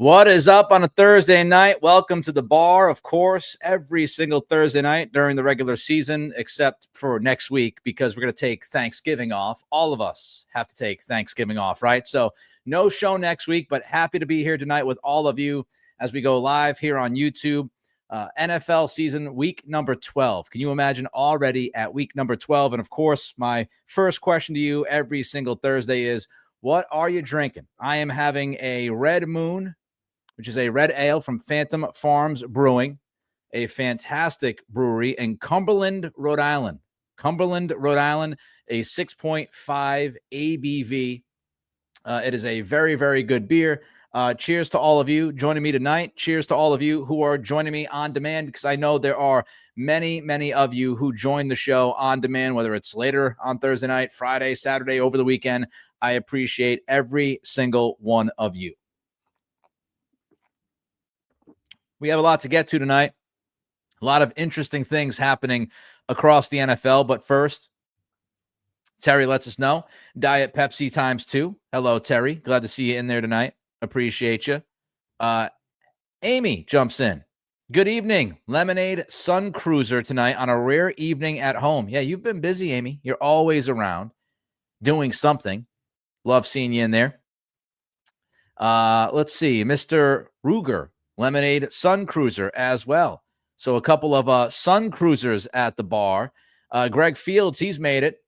What is up on a Thursday night? Welcome to the bar, of course, every single Thursday night during the regular season, except for next week because we're going to take Thanksgiving off. All of us have to take Thanksgiving off, right? So no show next week, but happy to be here tonight with all of you as we go live here on YouTube. NFL season week number 12. Can you imagine already at week number 12? And of course, my first question to you every single Thursday is, what are you drinking? I am having a Red Moon, which is a red ale from Phantom Farms Brewing, a fantastic brewery in Cumberland, Rhode Island. Cumberland, Rhode Island, a 6.5 ABV. It is a very, very good beer. Cheers to all of you joining me tonight. Cheers to all of you who are joining me on demand, because I know there are many, many of you who join the show on demand, whether it's later on Thursday night, Friday, Saturday, over the weekend. I appreciate every single one of you. We have a lot to get to tonight. A lot of interesting things happening across the NFL. But first, Terry lets us know. Diet Pepsi ×2. Hello, Terry. Glad to see you in there tonight. Appreciate you. Amy jumps in. Good evening. Lemonade Sun Cruiser tonight on a rare evening at home. Yeah, you've been busy, Amy. You're always around doing something. Love seeing you in there. Let's see. Mr. Ruger. Lemonade Sun Cruiser as well. So a couple of Sun Cruisers at the bar. Greg Fields, he's made it.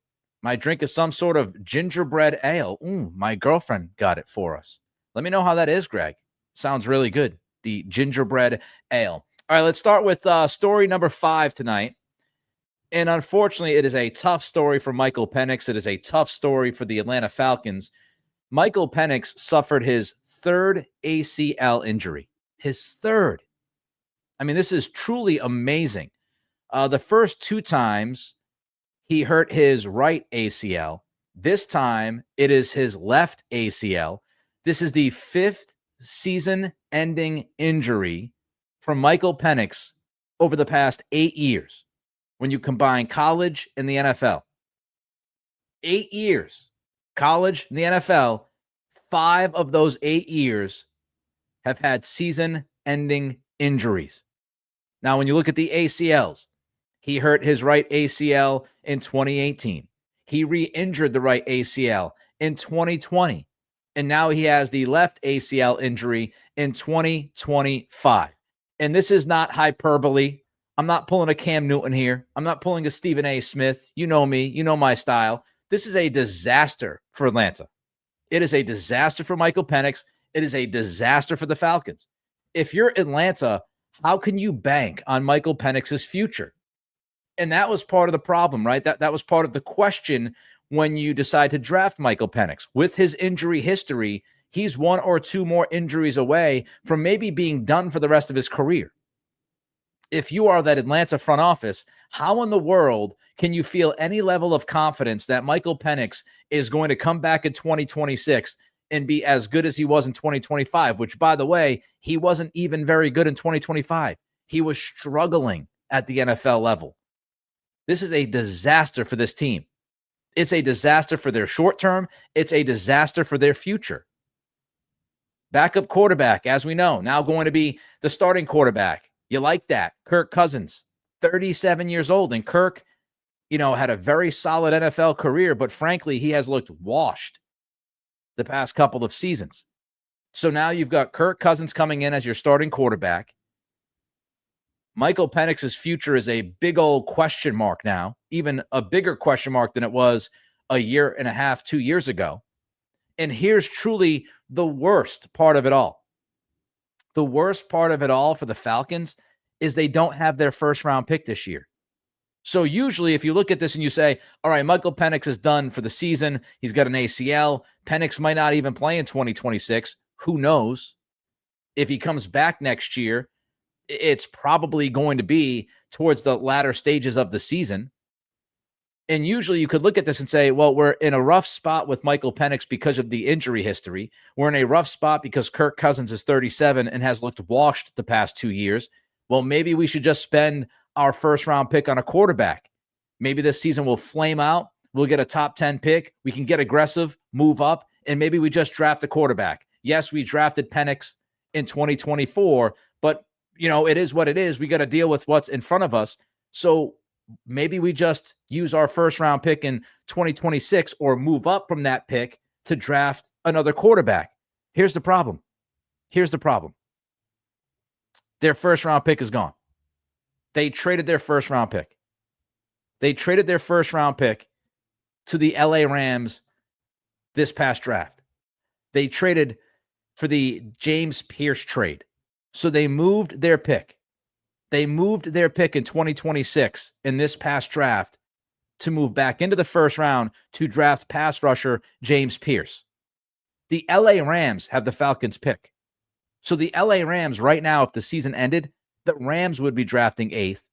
My drink is some sort of gingerbread ale. Ooh, my girlfriend got it for us. Let me know how that is, Greg. Sounds really good. The gingerbread ale. All right, let's start with story number 5 tonight. And unfortunately, it is a tough story for Michael Penix. It is a tough story for the Atlanta Falcons. Michael Penix suffered his third ACL injury. His third. I mean, this is truly amazing. The first 2 times he hurt his right ACL. This time it is his left ACL. This is the 5th season-ending injury from Michael Penix over the past 8 years when you combine college and the NFL. 8 years. College and the NFL, 5 of those 8 years have had season-ending injuries. Now, when you look at the ACLs, he hurt his right ACL in 2018. He re-injured the right ACL in 2020. And now he has the left ACL injury in 2025. And this is not hyperbole. I'm not pulling a Cam Newton here. I'm not pulling a Stephen A. Smith. You know me. You know my style. This is a disaster for Atlanta. It is a disaster for Michael Penix. It is a disaster for the Falcons. If you're Atlanta, how can you bank on Michael Penix's future? And that was part of the problem, right? That was part of the question when you decide to draft Michael Penix. With his injury history, he's 1 or 2 more injuries away from maybe being done for the rest of his career. If you are that Atlanta front office, how in the world can you feel any level of confidence that Michael Penix is going to come back in 2026 and be as good as he was in 2025, which, by the way, he wasn't even very good in 2025. He was struggling at the NFL level. This is a disaster for this team. It's a disaster for their short term. It's a disaster for their future. Backup quarterback, as we know, now going to be the starting quarterback. You like that. Kirk Cousins, 37 years old. And Kirk, had a very solid NFL career, but frankly, he has looked washed the past couple of seasons. So now you've got Kirk Cousins coming in as your starting quarterback. Michael Penix's future is a big old question mark now, even a bigger question mark than it was a year and a half, 2 years ago. And here's truly the worst part of it all. The worst part of it all for the Falcons is they don't have their first-round pick this year. So usually if you look at this and you say, all right, Michael Penix is done for the season. He's got an ACL. Penix might not even play in 2026. Who knows? If he comes back next year, it's probably going to be towards the latter stages of the season. And usually you could look at this and say, well, we're in a rough spot with Michael Penix because of the injury history. We're in a rough spot because Kirk Cousins is 37 and has looked washed the past 2 years. Well, maybe we should just spend our first-round pick on a quarterback. Maybe this season will flame out. We'll get a top 10 pick. We can get aggressive, move up, and maybe we just draft a quarterback. Yes, we drafted Penix in 2024. But, it is what it is. We got to deal with what's in front of us. So maybe we just use our first round pick in 2026 or move up from that pick to draft another quarterback. Here's the problem. Their first round pick is gone. They traded their first round pick. To the LA Rams this past draft. They traded for the James Pierce trade. So they moved their pick. They moved their pick in 2026 in this past draft to move back into the first round to draft pass rusher James Pierce. The LA Rams have the Falcons pick. So the LA Rams right now, if the season ended, the Rams would be drafting 8th,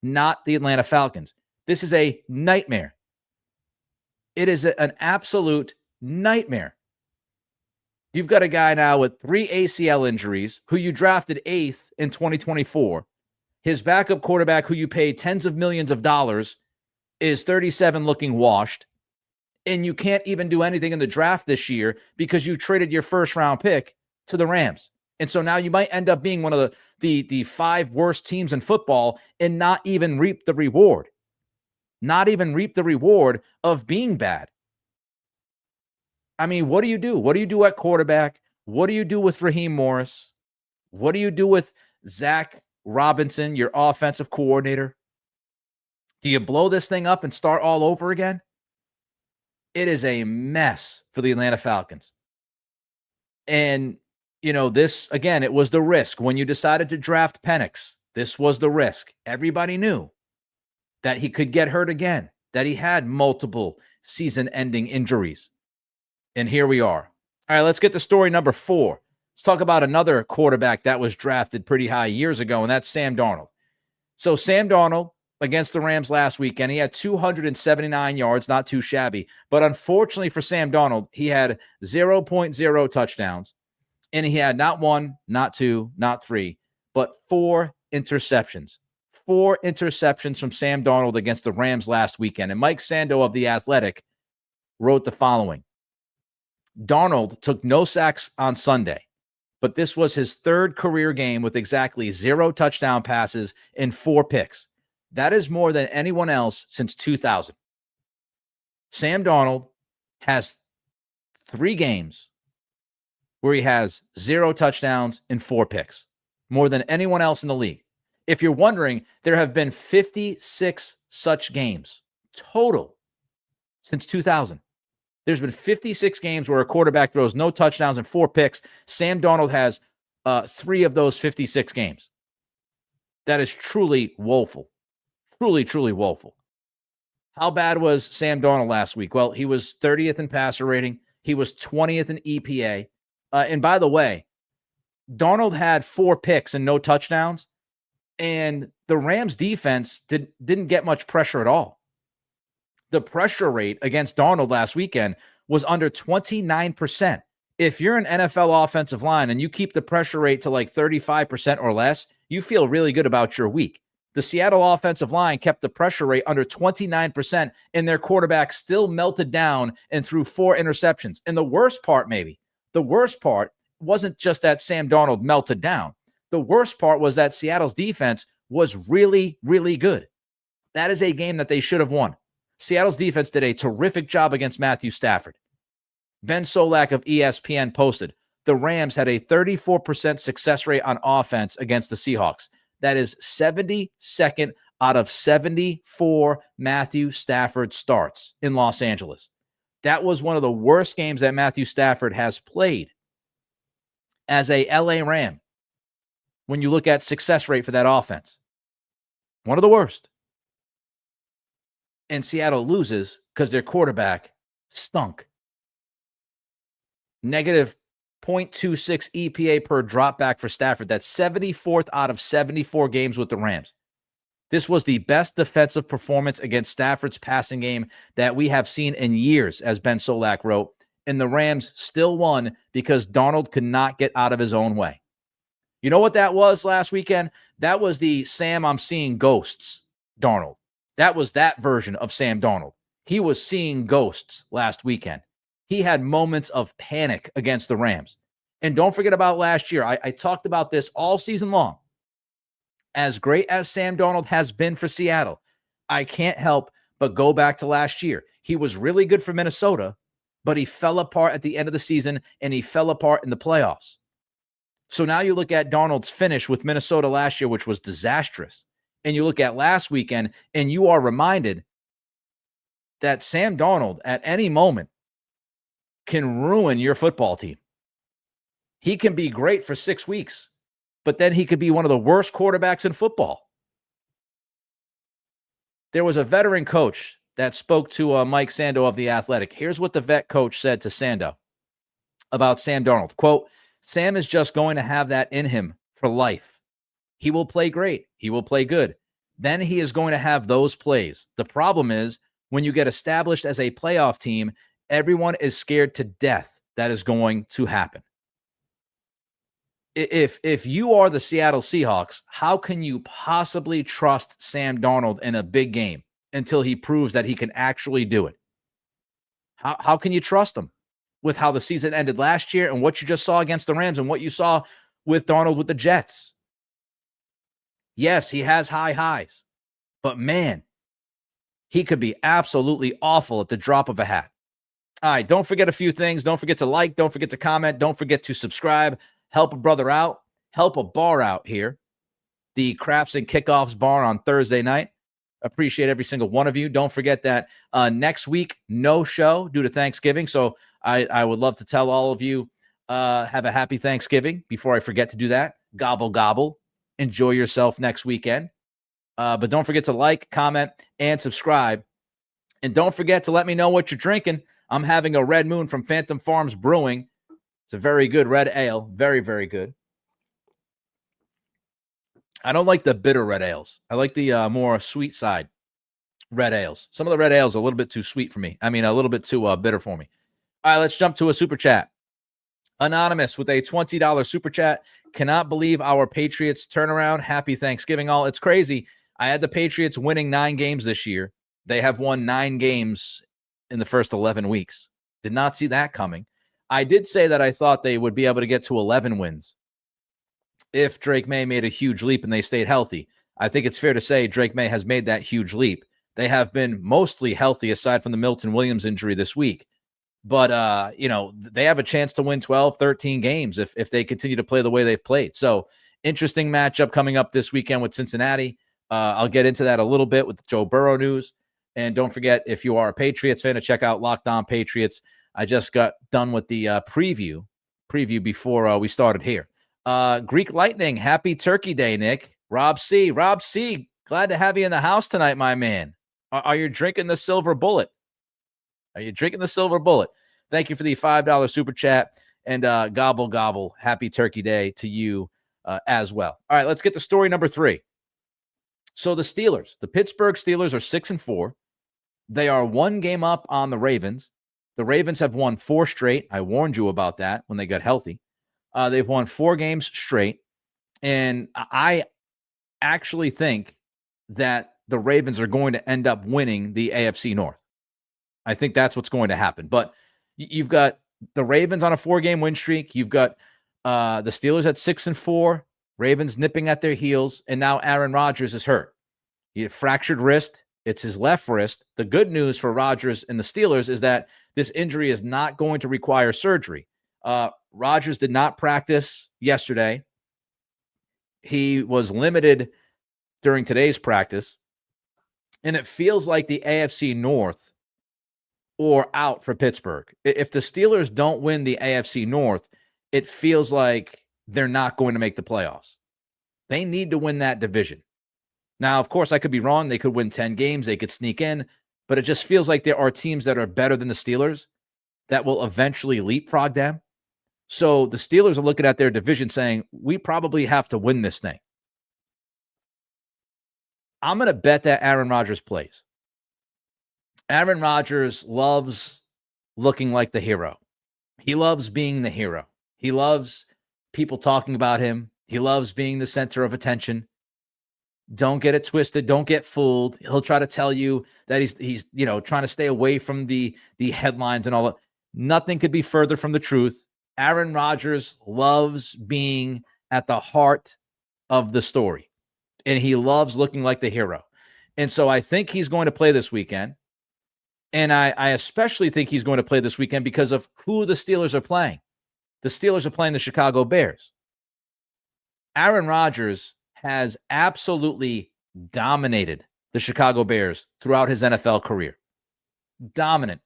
not the Atlanta Falcons. This is a nightmare. It is an absolute nightmare. You've got a guy now with 3 ACL injuries who you drafted 8th in 2024. His backup quarterback, who you paid tens of millions of dollars, is 37 looking washed. And you can't even do anything in the draft this year because you traded your first round pick to the Rams. And so now you might end up being one of the 5 worst teams in football and not even reap the reward. Not even reap the reward of being bad. I mean, what do you do? What do you do at quarterback? What do you do with Raheem Morris? What do you do with Zach Robinson, your offensive coordinator? Do you blow this thing up and start all over again? It is a mess for the Atlanta Falcons. And, this, again, it was the risk. When you decided to draft Penix, this was the risk. Everybody knew that he could get hurt again, that he had multiple season-ending injuries. And here we are. All right, let's get to story number 4. Let's talk about another quarterback that was drafted pretty high years ago, and that's Sam Darnold. So Sam Darnold against the Rams last weekend, he had 279 yards, not too shabby. But unfortunately for Sam Darnold, he had 0.0 touchdowns, and he had not 1, not 2, not 3, but 4 interceptions. 4 interceptions from Sam Darnold against the Rams last weekend. And Mike Sando of The Athletic wrote the following. Darnold took no sacks on Sunday, but this was his 3rd career game with exactly 0 touchdown passes and 4 picks. That is more than anyone else since 2000. Sam Darnold has 3 games where he has 0 touchdowns and 4 picks, more than anyone else in the league. If you're wondering, there have been 56 such games total since 2000. There's been 56 games where a quarterback throws no touchdowns and 4 picks. Sam Darnold has 3 of those 56 games. That is truly woeful. Truly, truly woeful. How bad was Sam Darnold last week? Well, he was 30th in passer rating. He was 20th in EPA. And by the way, Darnold had 4 picks and no touchdowns. And the Rams defense didn't get much pressure at all. The pressure rate against Darnold last weekend was under 29%. If you're an NFL offensive line and you keep the pressure rate to like 35% or less, you feel really good about your week. The Seattle offensive line kept the pressure rate under 29%, and their quarterback still melted down and threw 4 interceptions. And the worst part wasn't just that Sam Darnold melted down. The worst part was that Seattle's defense was really, really good. That is a game that they should have won. Seattle's defense did a terrific job against Matthew Stafford. Ben Solak of ESPN posted, the Rams had a 34% success rate on offense against the Seahawks. That is 72nd out of 74 Matthew Stafford starts in Los Angeles. That was one of the worst games that Matthew Stafford has played as a LA Ram. When you look at success rate for that offense, one of the worst. And Seattle loses because their quarterback stunk. Negative 0.26 EPA per dropback for Stafford. That's 74th out of 74 games with the Rams. This was the best defensive performance against Stafford's passing game that we have seen in years, as Ben Solak wrote. And the Rams still won because Darnold could not get out of his own way. You know what that was last weekend? That was the Sam, I'm seeing ghosts Darnold. That was that version of Sam Darnold. He was seeing ghosts last weekend. He had moments of panic against the Rams. And don't forget about last year. I talked about this all season long. As great as Sam Darnold has been for Seattle, I can't help but go back to last year. He was really good for Minnesota, but he fell apart at the end of the season, and he fell apart in the playoffs. So now you look at Darnold's finish with Minnesota last year, which was disastrous. And you look at last weekend, and you are reminded that Sam Darnold at any moment can ruin your football team. He can be great for 6 weeks, but then he could be one of the worst quarterbacks in football. There was a veteran coach that spoke to Mike Sando of The Athletic. Here's what the vet coach said to Sando about Sam Darnold. Quote, Sam is just going to have that in him for life. He will play great. He will play good. Then he is going to have those plays. The problem is when you get established as a playoff team, everyone is scared to death that is going to happen. If you are the Seattle Seahawks, how can you possibly trust Sam Darnold in a big game until he proves that he can actually do it? How can you trust him with how the season ended last year and what you just saw against the Rams and what you saw with Darnold with the Jets? Yes, he has high highs, but man, he could be absolutely awful at the drop of a hat. All right, don't forget a few things. Don't forget to like. Don't forget to comment. Don't forget to subscribe. Help a brother out. Help a bar out here. The Crafts and Kickoffs bar on Thursday night. Appreciate every single one of you. Don't forget that next week, no show due to Thanksgiving. So I would love to tell all of you, have a happy Thanksgiving before I forget to do that. Gobble, gobble. Enjoy yourself next weekend. But don't forget to like, comment, and subscribe. And don't forget to let me know what you're drinking. I'm having a Red Moon from Phantom Farms Brewing. It's a very good red ale. Very, very good. I don't like the bitter red ales. I like the more sweet side red ales. Some of the red ales are a little bit too sweet for me. I mean, a little bit too bitter for me. All right, let's jump to a super chat. Anonymous with a $20 super chat. Cannot believe our Patriots turnaround. Happy Thanksgiving, all. It's crazy. I had the Patriots winning 9 games this year. They have won 9 games in the first 11 weeks. Did not see that coming. I did say that I thought they would be able to get to 11 wins if Drake May made a huge leap and they stayed healthy. I think it's fair to say Drake May has made that huge leap. They have been mostly healthy aside from the Milton Williams injury this week. But, they have a chance to win 12, 13 games if they continue to play the way they've played. So interesting matchup coming up this weekend with Cincinnati. I'll get into that a little bit with the Joe Burrow news. And don't forget, if you are a Patriots fan, to check out Locked On Patriots. I just got done with the preview before we started here. Greek Lightning, happy Turkey Day, Nick. Rob C, glad to have you in the house tonight, my man. Are you drinking the silver bullet? Thank you for the $5 super chat. And gobble, gobble, happy Turkey Day to you as well. All right, let's get to story number 3. So the Pittsburgh Steelers are 6-4. They are 1 game up on the Ravens. The Ravens have won 4 straight. I warned you about that when they got healthy. They've won 4 games straight. And I actually think that the Ravens are going to end up winning the AFC North. I think that's what's going to happen. But you've got the Ravens on a 4-game win streak. You've got the Steelers at 6-4, Ravens nipping at their heels, and now Aaron Rodgers is hurt. He had fractured wrist. It's his left wrist. The good news for Rodgers and the Steelers is that this injury is not going to require surgery. Rodgers did not practice yesterday. He was limited during today's practice, and it feels like the AFC North or out for Pittsburgh. If the Steelers don't win the AFC North, it feels like they're not going to make the playoffs. They need to win that division. Now, of course, I could be wrong. They could win 10 games. They could sneak in. But it just feels like there are teams that are better than the Steelers that will eventually leapfrog them. So the Steelers are looking at their division saying, we probably have to win this thing. I'm going to bet that Aaron Rodgers plays. Aaron Rodgers loves looking like the hero. He loves being the hero. He loves people talking about him. He loves being the center of attention. Don't get it twisted. Don't get fooled. He'll try to tell you that he's trying to stay away from the headlines and all that. Nothing could be further from the truth. Aaron Rodgers loves being at the heart of the story, and he loves looking like the hero. And so I think he's going to play this weekend. And I especially think he's going to play this weekend because of who the Steelers are playing. The Steelers are playing the Chicago Bears. Aaron Rodgers has absolutely dominated the Chicago Bears throughout his NFL career. Dominant.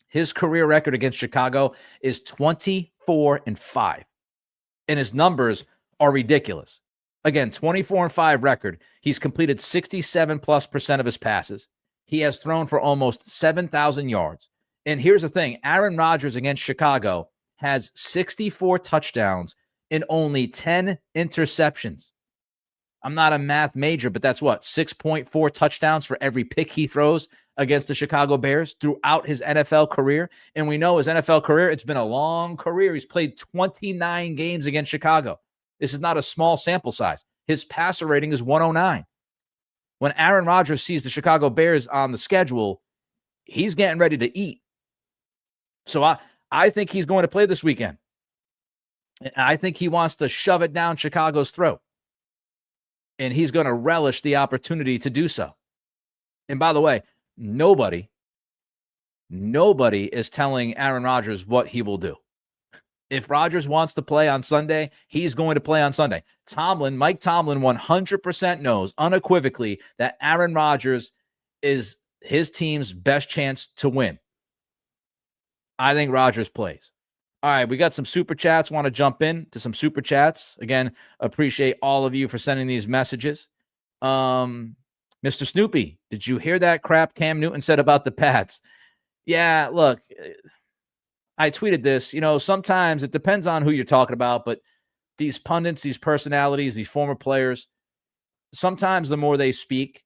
His career record against Chicago is 24-5. And his numbers are ridiculous. Again, 24-5 record. He's completed 67+% of his passes. He has thrown for almost 7,000 yards. And here's the thing. Aaron Rodgers against Chicago has 64 touchdowns and only 10 interceptions. I'm not a math major, but that's what? 6.4 touchdowns for every pick he throws against the Chicago Bears throughout his NFL career. And we know his NFL career, it's been a long career. He's played 29 games against Chicago. This is not a small sample size. His passer rating is 109. When Aaron Rodgers sees the Chicago Bears on the schedule, he's getting ready to eat. So I think he's going to play this weekend. And I think he wants to shove it down Chicago's throat. And he's going to relish the opportunity to do so. And by the way, nobody is telling Aaron Rodgers what he will do. If Rodgers wants to play on Sunday, he's going to play on Sunday. Mike Tomlin 100% knows unequivocally that Aaron Rodgers is his team's best chance to win. I think Rodgers plays. All right, we got some super chats. Want to jump in to some super chats. Again, appreciate all of you for sending these messages. Mr. Snoopy, did you hear that crap Cam Newton said about the Pats? Yeah, look, I tweeted this. Sometimes it depends on who you're talking about, but these pundits, these personalities, these former players, sometimes the more they speak,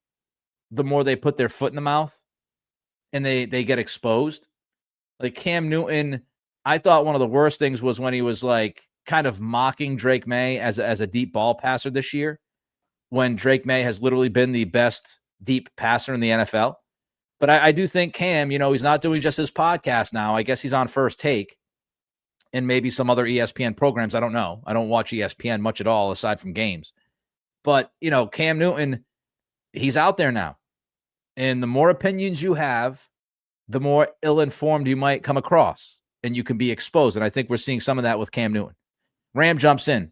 the more they put their foot in the mouth and they get exposed. Like Cam Newton, I thought one of the worst things was when he was like kind of mocking Drake May as a deep ball passer this year, when Drake May has literally been the best deep passer in the NFL. But I do think Cam, he's not doing just his podcast now. I guess he's on First Take and maybe some other ESPN programs. I don't know. I don't watch ESPN much at all aside from games. But, Cam Newton, he's out there now. And the more opinions you have, the more ill-informed you might come across. And you can be exposed. And I think we're seeing some of that with Cam Newton. Ram jumps in.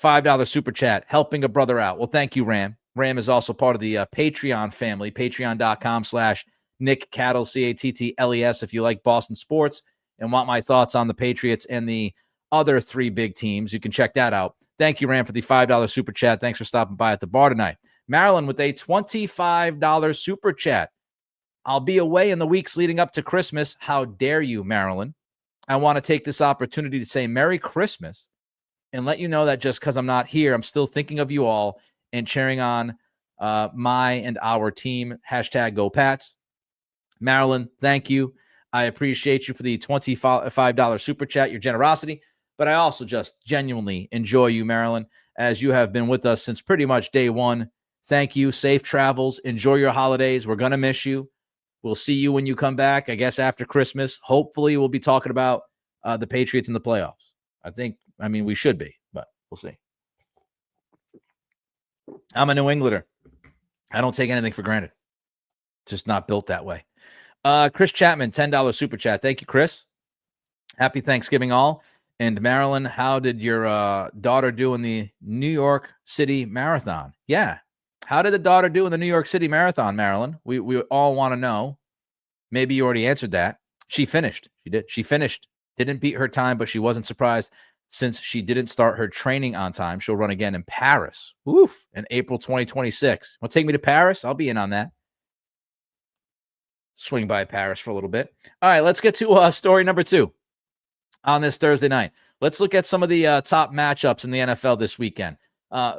$5 super chat, helping a brother out. Well, thank you, Ram. Ram is also part of the Patreon family, patreon.com/Nick Cattles, Cattles, if you like Boston sports and want my thoughts on the Patriots and the other three big teams. You can check that out. Thank you, Ram, for the $5 super chat. Thanks for stopping by at the bar tonight. Marilyn with a $25 super chat. I'll be away in the weeks leading up to Christmas. How dare you, Marilyn? I want to take this opportunity to say Merry Christmas and let you know that just because I'm not here, I'm still thinking of you all and cheering on my and our team. #GoPats. Marilyn, thank you. I appreciate you for the $25 super chat, your generosity. But I also just genuinely enjoy you, Marilyn, as you have been with us since pretty much day one. Thank you. Safe travels. Enjoy your holidays. We're going to miss you. We'll see you when you come back, I guess, after Christmas. Hopefully, we'll be talking about the Patriots in the playoffs. We should be, but we'll see. I'm a New Englander. I don't take anything for granted. It's just not built that way. Chris Chapman, $10 super chat. Thank you, Chris. Happy Thanksgiving all. And Marilyn, how did your daughter do in the New York City Marathon? Yeah. How did the daughter do in the New York City Marathon, Marilyn? We all want to know. Maybe you already answered that. She finished. She did. She finished. Didn't beat her time, but she wasn't surprised since she didn't start her training on time. She'll run again in Paris. Oof, in April 2026. Want to take me to Paris? I'll be in on that. Swing by Paris for a little bit. All right, let's get to story number 2 on this Thursday night. Let's look at some of the top matchups in the NFL this weekend.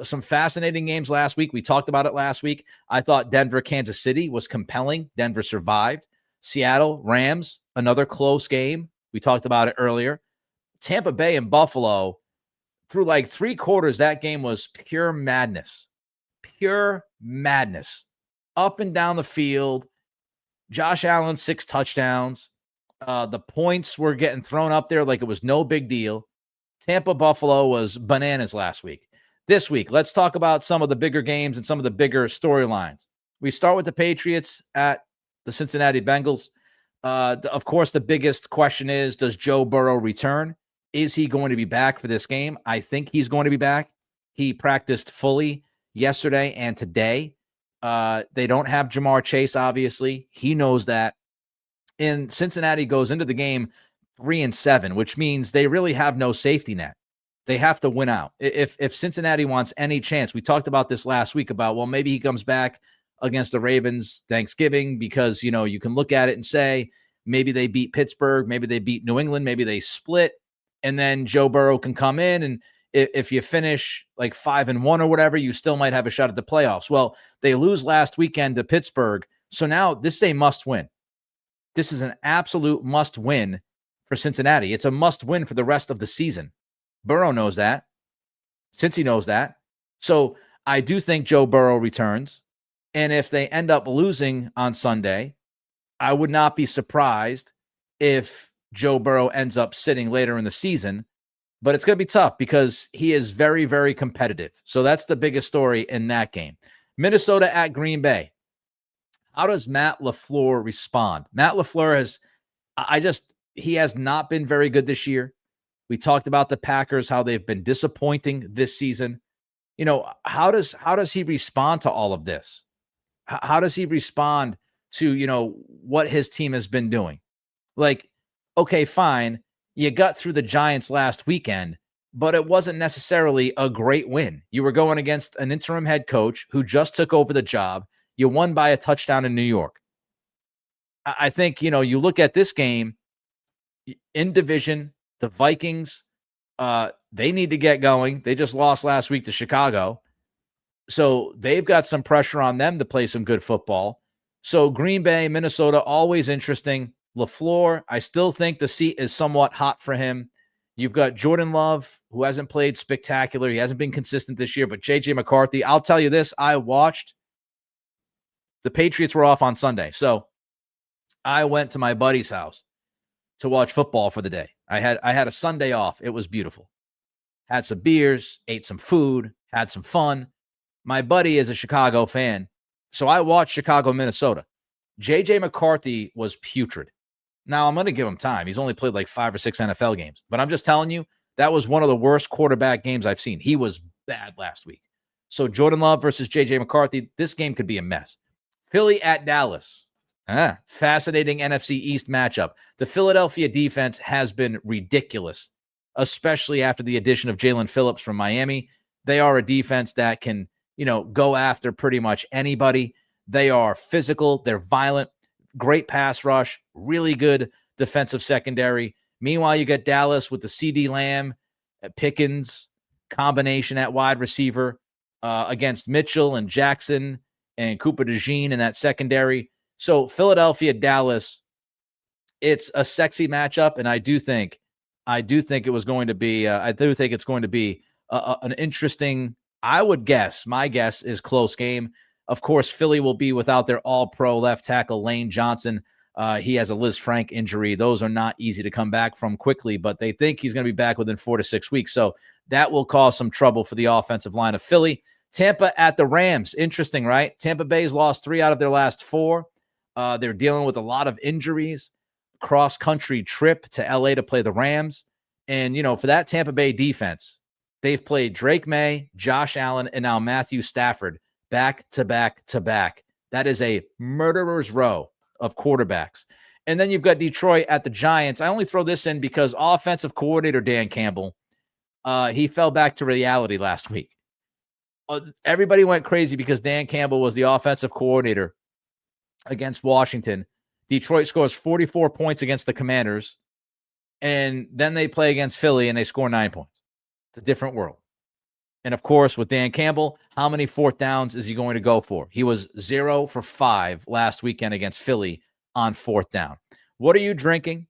Some fascinating games last week. We talked about it last week. I thought Denver, Kansas City was compelling. Denver survived. Seattle, Rams, another close game. We talked about it earlier. Tampa Bay and Buffalo, through like 3 quarters, that game was pure madness. Pure madness. Up and down the field. Josh Allen, 6 touchdowns. The points were getting thrown up there like it was no big deal. Tampa Buffalo was bananas last week. This week, let's talk about some of the bigger games and some of the bigger storylines. We start with the Patriots at the Cincinnati Bengals. Of course, the biggest question is, does Joe Burrow return? Is he going to be back for this game? I think he's going to be back. He practiced fully yesterday and today. They don't have Jamar Chase, obviously. He knows that. And Cincinnati goes into the game 3-7, which means they really have no safety net. They have to win out. If Cincinnati wants any chance, we talked about this last week about, well, maybe he comes back against the Ravens Thanksgiving because, you can look at it and say, maybe they beat Pittsburgh, maybe they beat New England, maybe they split, and then Joe Burrow can come in, and if you finish like 5-1 or whatever, you still might have a shot at the playoffs. Well, they lose last weekend to Pittsburgh, so now this is a must-win. This is an absolute must-win for Cincinnati. It's a must-win for the rest of the season. Burrow knows that. Cincy knows that. So I do think Joe Burrow returns. And if they end up losing on Sunday, I would not be surprised if Joe Burrow ends up sitting later in the season. But it's going to be tough because he is very, very competitive. So that's the biggest story in that game. Minnesota at Green Bay. How does Matt LaFleur respond? Matt LaFleur he has not been very good this year. We talked about the Packers, how they've been disappointing this season. How does he respond to all of this? How does he respond to, what his team has been doing? Like, okay, fine. You got through the Giants last weekend, but it wasn't necessarily a great win. You were going against an interim head coach who just took over the job. You won by a touchdown in New York. I think, you look at this game in division, the Vikings, they need to get going. They just lost last week to Chicago. So they've got some pressure on them to play some good football. So Green Bay, Minnesota, always interesting. LaFleur, I still think the seat is somewhat hot for him. You've got Jordan Love, who hasn't played spectacular. He hasn't been consistent this year, but J.J. McCarthy, I'll tell you this, I watched. The Patriots were off on Sunday. So I went to my buddy's house to watch football for the day. I had a Sunday off. It was beautiful. Had some beers, ate some food, had some fun. My buddy is a Chicago fan, so I watched Chicago, Minnesota. J.J. McCarthy was putrid. Now, I'm going to give him time. He's only played like 5 or 6 NFL games. But I'm just telling you, that was one of the worst quarterback games I've seen. He was bad last week. So Jordan Love versus J.J. McCarthy, this game could be a mess. Philly at Dallas. Fascinating NFC East matchup. The Philadelphia defense has been ridiculous, especially after the addition of Jalen Phillips from Miami. They are a defense that can, go after pretty much anybody. They are physical. They're violent. Great pass rush. Really good defensive secondary. Meanwhile, you get Dallas with the CD Lamb, Pickens combination at wide receiver against Mitchell and Jackson and Cooper DeJean in that secondary. So Philadelphia, Dallas, it's a sexy matchup, and I do think it was going to be. I do think it's going to be an interesting. I would guess. My guess is close game. Of course, Philly will be without their All-Pro left tackle Lane Johnson. He has a Liz Frank injury. Those are not easy to come back from quickly, but they think he's going to be back within 4 to 6 weeks. So that will cause some trouble for the offensive line of Philly. Tampa at the Rams. Interesting, right? Tampa Bay's lost 3 out of their last 4. They're dealing with a lot of injuries. Cross-country trip to L.A. to play the Rams. And, for that Tampa Bay defense, they've played Drake May, Josh Allen, and now Matthew Stafford back to back to back. That is a murderer's row of quarterbacks. And then you've got Detroit at the Giants. I only throw this in because offensive coordinator Dan Campbell, he fell back to reality last week. Everybody went crazy because Dan Campbell was the offensive coordinator against Washington. Detroit scores 44 points against the Commanders, and then they play against Philly and they score 9 points. It's a different world. And of course, with Dan Campbell, how many 4th downs is he going to go for? He was 0 for 5 last weekend against Philly on 4th down. What are you drinking?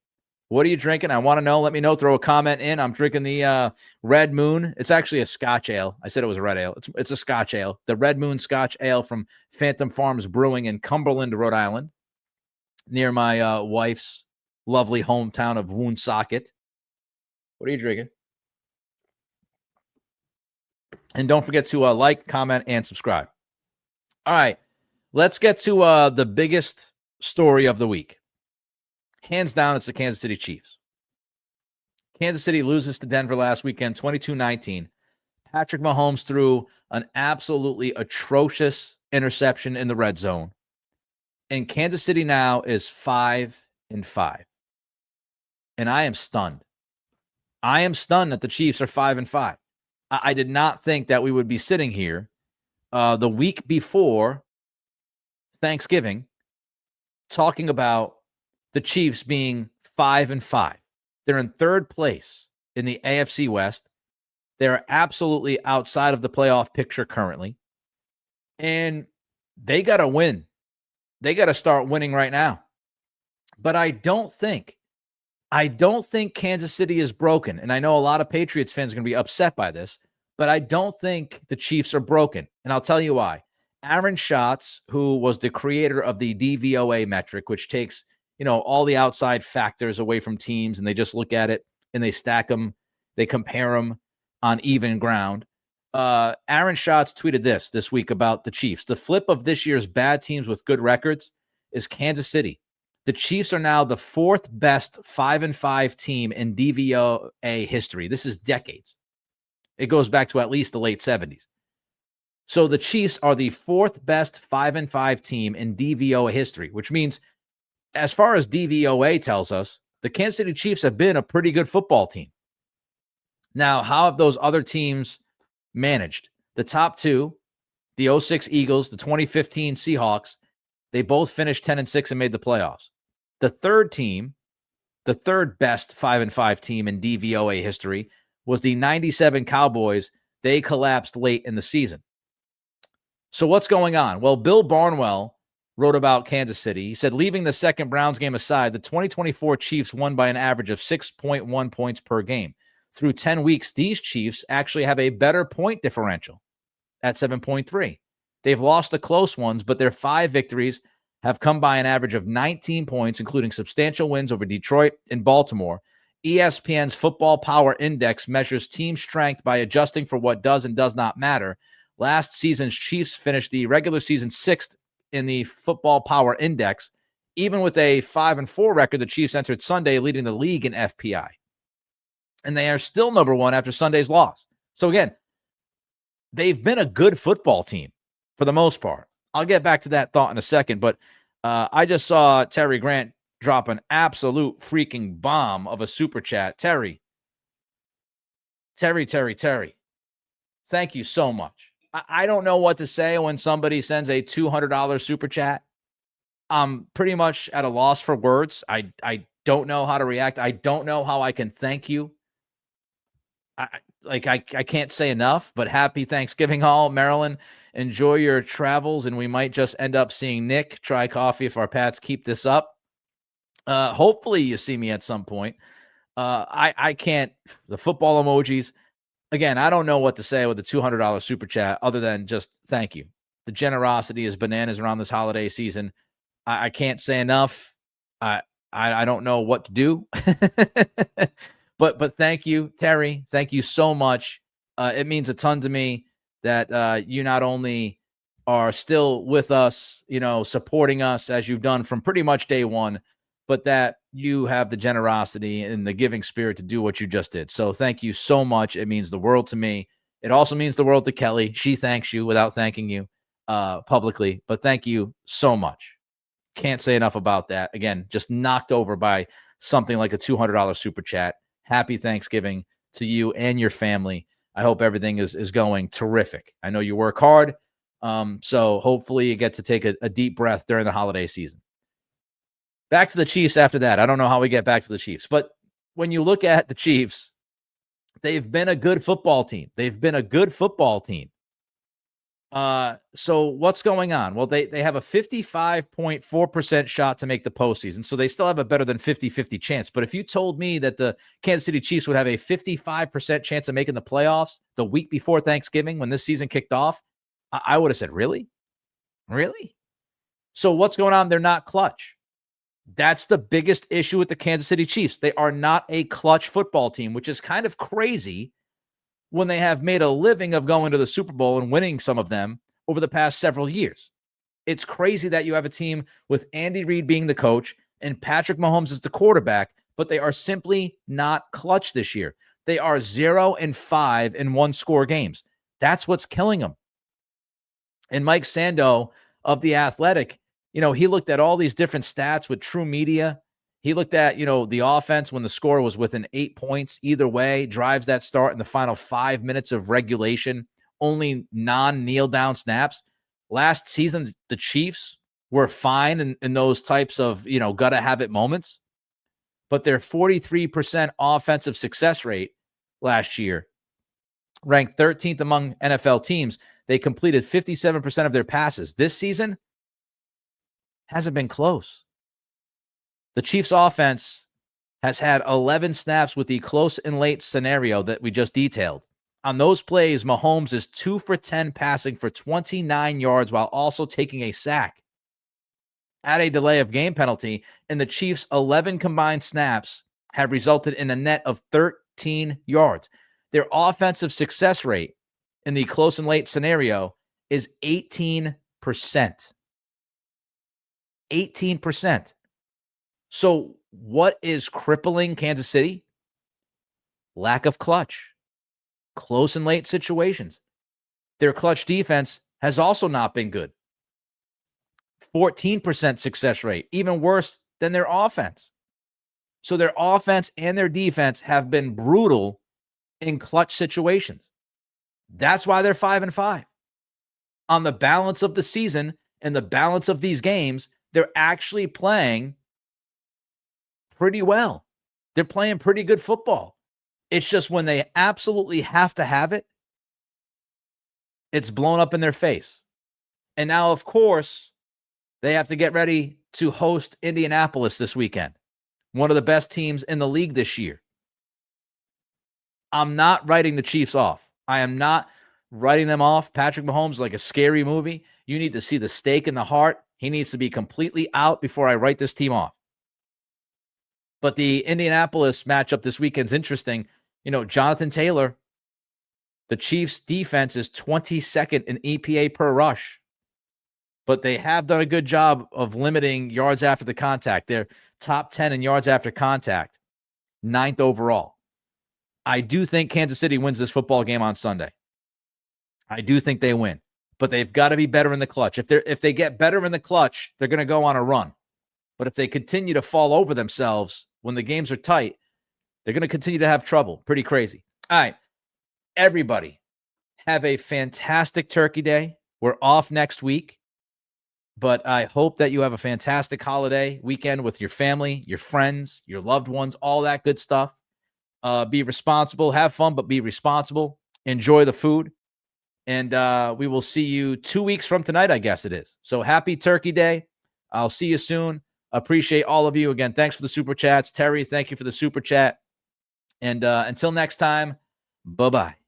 What are you drinking? I want to know. Let me know. Throw a comment in. I'm drinking the Red Moon. It's actually a Scotch ale. I said it was a red ale. It's a Scotch ale. The Red Moon Scotch ale from Phantom Farms Brewing in Cumberland, Rhode Island, near my wife's lovely hometown of Woonsocket. What are you drinking? And don't forget to like, comment, and subscribe. All right, let's get to the biggest story of the week. Hands down, it's the Kansas City Chiefs. Kansas City loses to Denver last weekend, 22-19. Patrick Mahomes threw an absolutely atrocious interception in the red zone. And Kansas City now is 5-5. And I am stunned. I am stunned that the Chiefs are 5-5. I did not think that we would be sitting here the week before Thanksgiving talking about the Chiefs being 5-5. They're in third place in the AFC West. They're absolutely outside of the playoff picture currently. And they got to win. They got to start winning right now. But I don't think Kansas City is broken. And I know a lot of Patriots fans are going to be upset by this, but I don't think the Chiefs are broken. And I'll tell you why. Aaron Schatz, who was the creator of the DVOA metric, which takes, all the outside factors away from teams, and they just look at it and they stack them, they compare them on even ground. Aaron Schatz tweeted this week about the Chiefs. The flip of this year's bad teams with good records is Kansas City. The Chiefs are now the fourth best 5-5 team in DVOA history. This is decades. It goes back to at least the late 70s. So the Chiefs are the fourth best 5-5 team in DVOA history, which means, as far as DVOA tells us, the Kansas City Chiefs have been a pretty good football team. Now, how have those other teams managed? The top two, the 2006 Eagles, the 2015 Seahawks, they both finished 10-6 and made the playoffs. The third team, the third best 5-5 team in DVOA history, was the 97 Cowboys. They collapsed late in the season. So what's going on? Well, Bill Barnwell wrote about Kansas City. He said, leaving the second Browns game aside, the 2024 Chiefs won by an average of 6.1 points per game. Through 10 weeks, these Chiefs actually have a better point differential at 7.3. They've lost the close ones, but their 5 victories have come by an average of 19 points, including substantial wins over Detroit and Baltimore. ESPN's Football Power Index measures team strength by adjusting for what does and does not matter. Last season's Chiefs finished the regular season 6th in the Football Power Index. Even with a 5-4 record, the Chiefs entered Sunday leading the league in FPI. And they are still number 1 after Sunday's loss. So again, they've been a good football team for the most part. I'll get back to that thought in a second, but I just saw Terry Grant drop an absolute freaking bomb of a super chat. Terry. Thank you so much. I don't know what to say when somebody sends a $200 super chat. I'm pretty much at a loss for words. I don't know how to react. I don't know how I can thank you. I can't say enough, but happy Thanksgiving all, Maryland. Enjoy your travels, and we might just end up seeing Nick try coffee if our Pats keep this up. Hopefully you see me at some point. I can't, the football emojis. Again, I don't know what to say with the $200 super chat other than just thank you. The generosity is bananas around this holiday season. I can't say enough. I don't know what to do. But thank you, Terry. Thank you so much. It means a ton to me that you not only are still with us, supporting us as you've done from pretty much day one, but that you have the generosity and the giving spirit to do what you just did. So thank you so much. It means the world to me. It also means the world to Kelly. She thanks you without thanking you publicly, but thank you so much. Can't say enough about that. Again, just knocked over by something like a $200 super chat. Happy Thanksgiving to you and your family. I hope everything is going terrific. I know you work hard, so hopefully you get to take a deep breath during the holiday season. Back to the Chiefs after that. I don't know how we get back to the Chiefs, but when you look at the Chiefs, they've been a good football team. So what's going on? Well, they have a 55.4% shot to make the postseason, so they still have a better than 50-50 chance. But if you told me that the Kansas City Chiefs would have a 55% chance of making the playoffs the week before Thanksgiving when this season kicked off, I would have said, really? Really? So what's going on? They're not clutch. That's the biggest issue with the Kansas City Chiefs. They are not a clutch football team, which is kind of crazy when they have made a living of going to the Super Bowl and winning some of them over the past several years. It's crazy that you have a team with Andy Reid being the coach and Patrick Mahomes is the quarterback, but they are simply not clutch this year. They are 0-5 in one-score games. That's what's killing them. And Mike Sando of The Athletic, he looked at all these different stats with True Media. He looked at, the offense when the score was within 8 points either way, drives that start in the final 5 minutes of regulation, only non-kneel down snaps. Last season, the Chiefs were fine in those types of, gotta have it moments. But their 43% offensive success rate last year, ranked 13th among NFL teams, they completed 57% of their passes. This season hasn't been close. The Chiefs offense has had 11 snaps with the close and late scenario that we just detailed. On those plays, Mahomes is 2 for 10 passing for 29 yards while also taking a sack. At a delay of game penalty, and the Chiefs' 11 combined snaps have resulted in a net of 13 yards. Their offensive success rate in the close and late scenario is 18%. 18%. So what is crippling Kansas City? Lack of clutch. Close and late situations. Their clutch defense has also not been good. 14% success rate, even worse than their offense. So their offense and their defense have been brutal in clutch situations. That's why they're 5-5. On the balance of the season and the balance of these games, they're actually playing pretty well. They're playing pretty good football. It's just when they absolutely have to have it, it's blown up in their face. And now, of course, they have to get ready to host Indianapolis this weekend, one of the best teams in the league this year. I'm not writing the Chiefs off. I am not writing them off. Patrick Mahomes is like a scary movie. You need to see the stake in the heart. He needs to be completely out before I write this team off. But the Indianapolis matchup this weekend is interesting. Jonathan Taylor, the Chiefs' defense is 22nd in EPA per rush. But they have done a good job of limiting yards after the contact. They're top 10 in yards after contact, 9th overall. I do think Kansas City wins this football game on Sunday. I do think they win. But they've got to be better in the clutch. If they get better in the clutch, they're going to go on a run. But if they continue to fall over themselves when the games are tight, they're going to continue to have trouble. Pretty crazy. All right, everybody, have a fantastic Turkey Day. We're off next week. But I hope that you have a fantastic holiday weekend with your family, your friends, your loved ones, all that good stuff. Be responsible, have fun, but be responsible. Enjoy the food. And we will see you 2 weeks from tonight, I guess it is. So happy Turkey Day. I'll see you soon. Appreciate all of you. Again, thanks for the super chats. Terry, thank you for the super chat. And until next time, bye-bye.